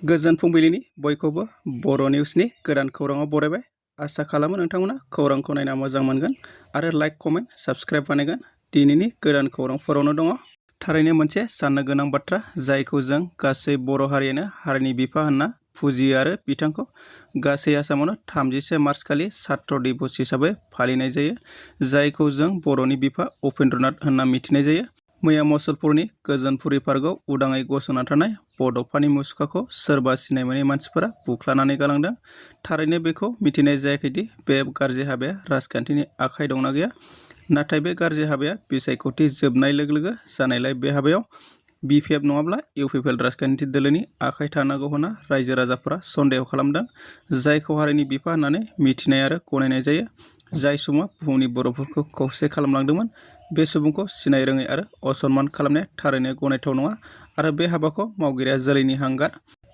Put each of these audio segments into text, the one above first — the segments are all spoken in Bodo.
गोजोन फुंबिलिनि बयखौबो बर' निउसनि गोदान खौराङाव बरायबाय। आसा खालामो नोंथांमोना खौरांखौ नायना मोजां मोनगोन आरो लाइक कमेन्ट साबस्क्राइब बानायगोन। दिनैनि गोदान खौरांफोरावनो दङ थारैनो मोनसे साननो गोनां बाथ्रा जायखौ जों गासै बर' हारियानो हारिनि बिफा होनना फुजियो आरो बिथांखौ गासै आसामावनो 30 मार्च खालि छात्र दिबस हिसाबै फालिनाय जायो, जायखौ जों बर'नि बिफा उपेन्द्रनाथ होनना मिथिनाय जायो। मैया मुसलपुरनि गोजोनपुरि पार्कआव उदाङै गसंना थानाय बड'फानि मुसुखाखौ सोरबा सिनाय मोनै मानसिफोरा बुख्लानानै गालांदों। थारैनो बेखौ मिथिनाय जायाखैदि बे गाज्रि हाबाया राजखान्थिनि आखाइ दंना गैया, नाथाय बे गाज्रि हाबाया बिसायख'थि जोबनाय लोगो लोगो जानायलाय बे हाबायाव बिपिएफ नङाब्ला इउपिपिएल राजखान्थि दोलोनि आखाइ थानांगौ होनना रायजो राजाफोरा सन्देह खालामदों, जायखौ हारिनि बिफा होननानै मिथिनाय आरो गनायनाय जायो। जाय सुबुङा बुहुमनि बर'फोरखौ खौसे खालामलांदोंमोन, बे सुबुंखौ सिनाय रोङै आरो असनमान खालामनाया थारैनो गनायथाव नङा आरो बे हाबाखौ मावगिरिया जोलैनि हांगार।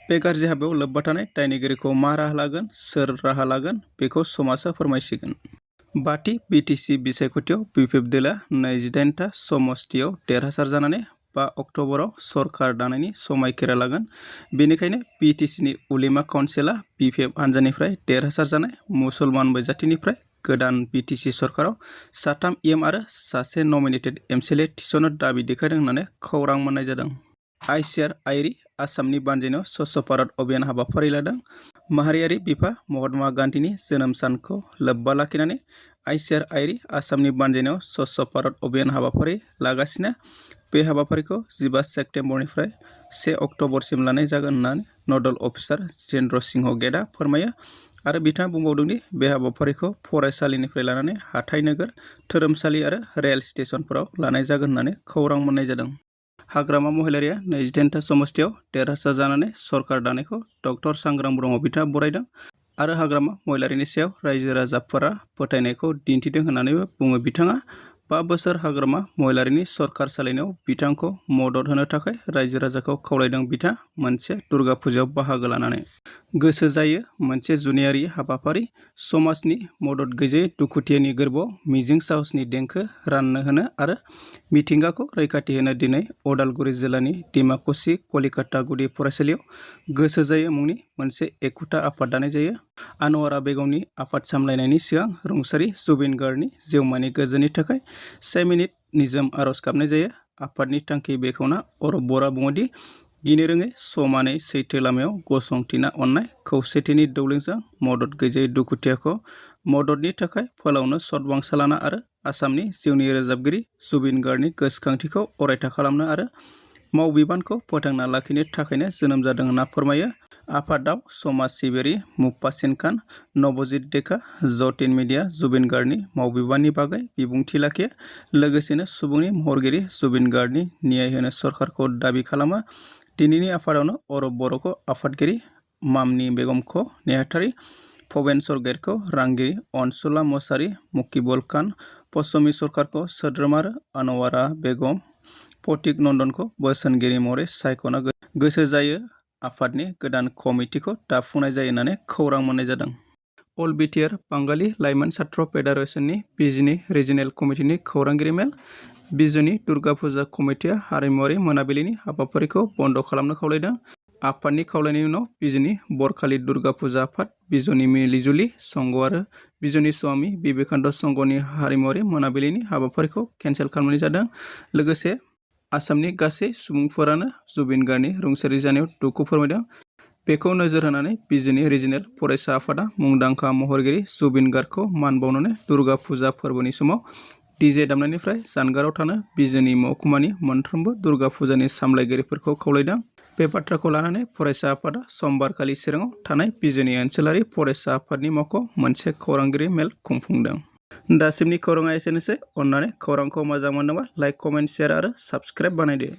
बे गाज्रि हाबायाव लोब्बा थानाय दायनिगिरिखौ मा राहा लागोन, सोर राहा लागोन, बेखौ समाजा फोरमायसिगोन। बाथि बिटिसि बिसायख'थियाव बिपिएफ दोलोआ 28टा समस्तियाव देरहासार जानानै 5 अक्ट'बराव सरकार दानायनि समायखिरा लागोन। बेनिखायनो बिटिसिनि उलेमा काउन्सिलआ बिपिएफ हान्जानिफ्राय देरहासार जानाय मुसलमान बैजाथिनिफ्राय गोदान बिटिसि सरकाराव 3 एम आरो सासे नमिनेटेड एमसिएलए थिसननो दाबि देखायदों होननानै खौरां मोन्नाय जादों। आइसिआर आइरि आसामनि बानजायनायाव स्वच्छ भारत अभियान हाबाफारि लादों। माहारियारि बिफा महात्मा गान्धीनि जोनोम सानखौ लोब्बा लाखिनानै आइसिआर आइरि आसामनि बानजायनायाव स्वच्छ भारत अभियान हाबाफारि लागासिनो। बे हाबाफारिखौ 15 सेप्तेम्बरनिफ्राय 1 अक्ट'बरसिम लानाय जागोन होननानै नडल अफिसार जितेन्द्र सिंह गेटआ फोरमायो आरो बिथाङा बुंबावदोंदि बे हाबाफारिखौ फरायसालिनिफ्राय लानानै हाथाइ नोगोर, धोरोमसालि आरो रेल स्टेशनफोराव लानाय जागोन होननानै खौरां मोन्नाय जादों। हाग्रामा महिलारिया 28टा समस्तियाव देरहासार जानानै सरकार दानायखौ डक्टर सांग्रां ब्रह्म बिथाङा बरायदों आरो हाग्रामा महिलारिनि सायाव रायजो राजाफोरा फोथायनायखौ दिन्थिदों होननानैबो बुङो बिथाङा। 5 बोसोर हाग्रामा महिलारिनि सरकार सालायनायाव बिथांखौ मदद होनो थाखाय रायजो राजाखौ खावलायदों बिथाङा मोनसे दुर्गा फुजायाव बाहागो लानानै। गोसो जायो मोनसे जुनियारि हाबाफारि, समाजनि मदद गैजायै दुखुथियानि गोरबोआव मिजिं साहसनि देंखो राननो होनो आरो मिथिंगाखौ रैखाथि होनो दिनै उदालगुरि जिल्लानि डिमाकुसि कलिकाता गुदि फरायसालियाव गोसो जायो मुंनि मोनसे एखुथा आफाद दानाय जायो। आनवारा बेगमनि आफाद सामलायनायनि सिगां रुंसारि जुबिन गार्गनि जिउमानि गोजोननि थाखाय 1 मिनिट निजोम आरज गाबनाय जायो। आफादनि थांखि बेखेवना अरब बर'आ बुङोदि गिनो रोङै समानै सैथो लामायाव गसंथिना अननाय खौसेथिनि दौलेंजों मदद गैजायै दुखुथियाखौ मददनि थाखाय फोलावनो सतबांसा लाना आरो आसामनि जिउनि रोजाबगिरि जुबिन गार्गनि गोसोखांथिखौ अरायथा खालामनो आरो मावबिबानखौ फोथांना लाखिनो थाखायनो जोनोम जादों होनना फोरमायो। आफादाव समाज सिबियारि मुफासिन खान, नबजित देखा, जतिन मिडिया जुबिन गार्गनि मावबिबाननि बागै बिबुंथि लाखियो, लोगोसेनो सुबुंनि महरगिरि जुबिन गार्गनि न्याय होनो सरकारखौ दाबि खालामो। दिनैनि आफादावनो अरब बर'खौ आफादगिरि, मामनि बेगमखौ नेहाथारि, भबेन सरगयारिखौ रांगिरि, अनसुला मसारि, मुकिबुल खान, पश्चिमी सरकारखौ सोद्रोमा आरो आनवारा बेगम फटिक नन्दनखौ बोसोनगिरि महरै सायख'ना गोसो जायो आफादनि गोदान कमिटिखौ दाफुंनाय जायो होननानै खौरां मोन्नाय जादों। अल बिटिआर बांगालि लाइमोन छात्र फेडारेशननि बिजिनि रिजिनेल कमिटिनि खौरांगिरि मेल। बिजुनि दुर्गा फुजा कमिटिया हारिमुआरि मोनाबिलिनि हाबाफारिखौ बन्द खालामनो खावलायदों। आफादनि खावलायनायनि उनाव बिजुनि बरखालि दुर्गा फुजा आफाद, बिजुनि मिलिजुलि संघ आरो बिजुनि स्वामी बिबेकानन्द संघनि हारिमुआरि मोनाबिलिनि हाबाफारिखौ केन्सेल खालामनाय जादों। लोगोसे आसामनि गासै सुबुंफोरानो जुबिन गार्गनि रुंसारि जानायाव दुखु फोरमायदों। बेखौ नोजोर होनानै बिजिनि रिजिनेल फरायसा आफादा मुंदांखा महरगिरि जुबिन गार्गखौ मान बावनानै दुर्गा फुजा फोरबोनि समाव डिजे दामनायनिफ्राय जानगाराव थानो बिजिनि महकुमानि मोनफ्रोमबो दुर्गा फुजानि सामलायगिरिफोरखौ खावलायदों। बे बाथ्राखौ लानानै फरायसा आफादा समबारखालि चिराङाव थानाय बिजिनि ओनसोलारि फरायसा आफादनि मावख'आव मोनसे खौरांगिरि मेल खुंफुंदों। दासिमनि खौराङा एसेनोसै। अन्नानै खौरांखौ मोजां मोनदोंबा लाइक, कमेन्ट, शेयार आरो साबस्क्राइब बानायदो।